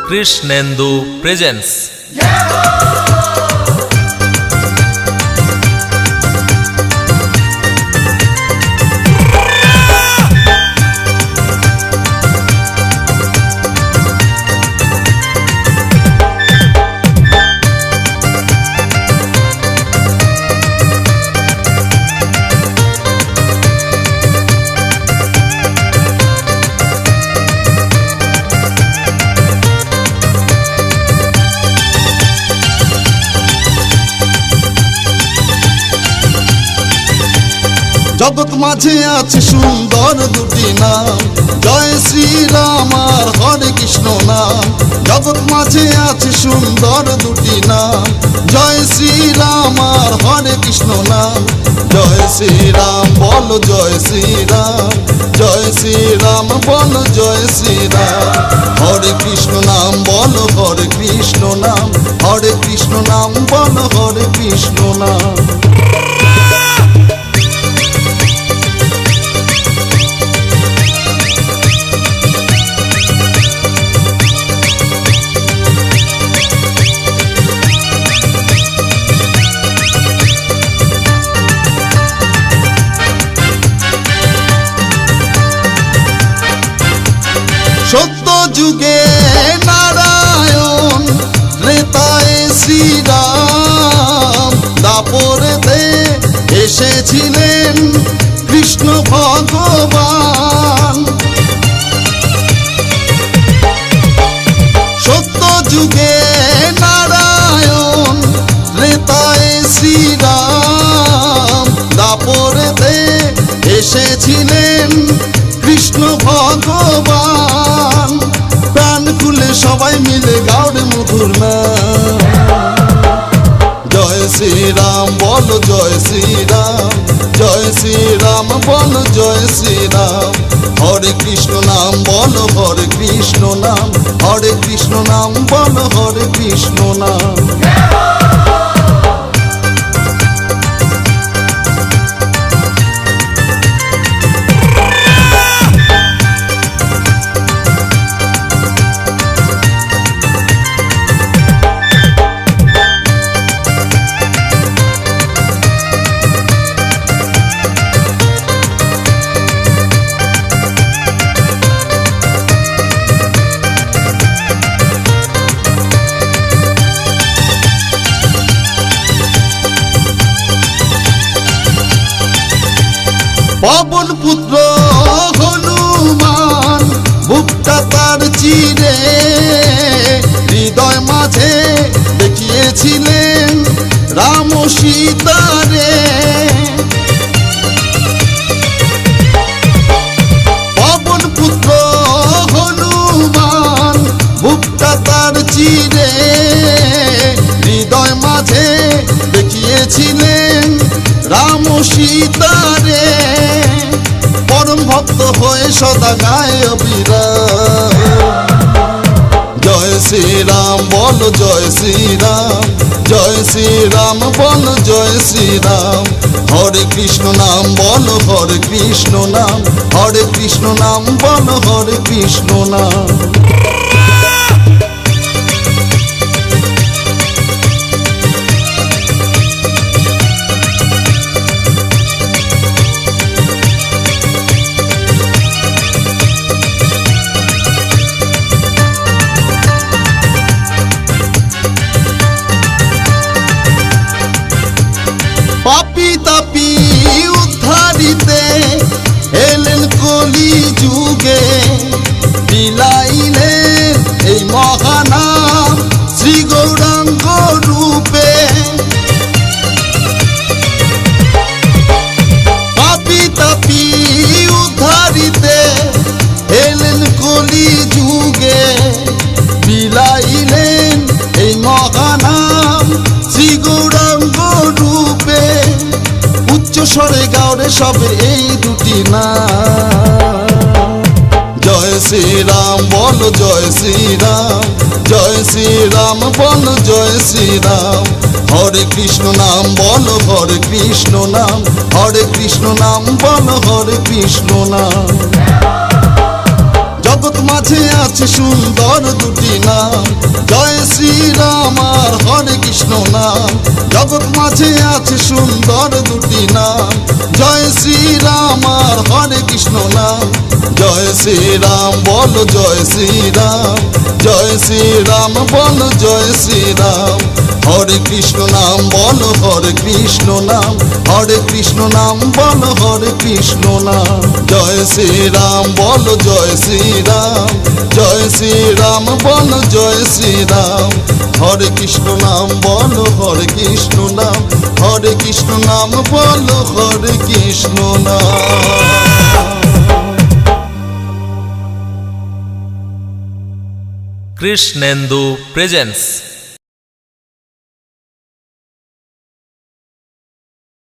Krishnendu presence. জগৎ মাঝে আছে সুন্দর দুটি নাম, জয় শ্রীরাম আর হরে কৃষ্ণ নাম। জগৎ মাঝে আছে সুন্দর দুটি নাম, জয় শ্রীরাম আর হরে কৃষ্ণ নাম। জয় শ্রীরাম বলো জয় শ্রীরাম, জয় শ্রীরাম বলো জয় শ্রীরাম। হরে কৃষ্ণ নাম বলো হরে কৃষ্ণ নাম, হরে কৃষ্ণ নাম বলো হরে কৃষ্ণ নাম। সত্য যুগে নারায়ণ, ত্রেতায় শ্রীরাম, দাপরেতে এসেছিলেন কৃষ্ণ ভগবান। সত্য যুগে নারায়ণ, ত্রেতায় শ্রীরাম, দাপরেতে এসেছিলেন কৃষ্ণ ভগবান। প্রাণ খুলে সবাই মিলে গাওরে মধুর নাম, জয় শ্রীরাম বলো জয় শ্রীরাম, জয় শ্রীরাম বলো জয় শ্রীরাম। হরে কৃষ্ণ নাম বলো হরে কৃষ্ণ নাম, হরে কৃষ্ণ নাম বলো হরে কৃষ্ণ নাম। পবন পুত্র হনুমান, বুকটা তার চিরে হৃদয় মাঝে দেখিয়েছিলেন রাম সীতারে। পবন পুত্র হনুমান, বুকটা তার চিরে হৃদয় মাঝে দেখিয়েছিলেন রাম সীতারে। পরম ভক্ত হয়ে সদা গায় অবিরাম, জয় শ্রীরাম বলো জয় শ্রীরাম, জয় শ্রীরাম বলো জয় শ্রীরাম। হরে কৃষ্ণ নাম বলো হরে কৃষ্ণ নাম, হরে কৃষ্ণ নাম বলো হরে কৃষ্ণ নাম। পাপি তাপি উদ্ধারিতে এলেন কলি যুগে, বিলাইলেন এই মহানাম শ্রী গৌরাঙ্গ রূপে। পাপি তাপি উদ্ধারিতে এলেন কলি যুগে, বিলাইলেন এই মহানাম শ্রী গৌরাঙ্গ রূপে। উচ্চ স্বরে গাওরে সবে এই দুটি নাম, জয় শ্রীরাম বলো জয় শ্রীরাম, জয় শ্রীরাম বলো জয় শ্রীরাম। হরে কৃষ্ণ নাম বলো হরে কৃষ্ণ নাম, হরে কৃষ্ণ নাম বলো হরে কৃষ্ণ নাম। জগৎ মাঝে আছে সুন্দর দুটি নাম, জয় শ্রীরাম আর হরে কৃষ্ণ নাম। জগৎ মাঝে আছে সুন্দর দুটি নাম, জয় শ্রীরাম আর হরে কৃষ্ণ নাম। জয় শ্রীরাম বলো জয় শ্রীরাম, জয় শ্রীরাম বলো জয় শ্রীরাম। হরে কৃষ্ণ নাম বলো হরে কৃষ্ণ নাম, হরে কৃষ্ণ নাম বলো হরে কৃষ্ণ নাম। জয় শ্রীরাম বলো জয় শ্রীরাম, জয় শ্রীরাম বলো জয় শ্রীরাম। হরে কৃষ্ণ নাম বলো হরে কৃষ্ণ নাম, হরে কৃষ্ণ নাম বলো হরে কৃষ্ণ নাম। কৃষ্ণেন্দু প্রেজেন্স।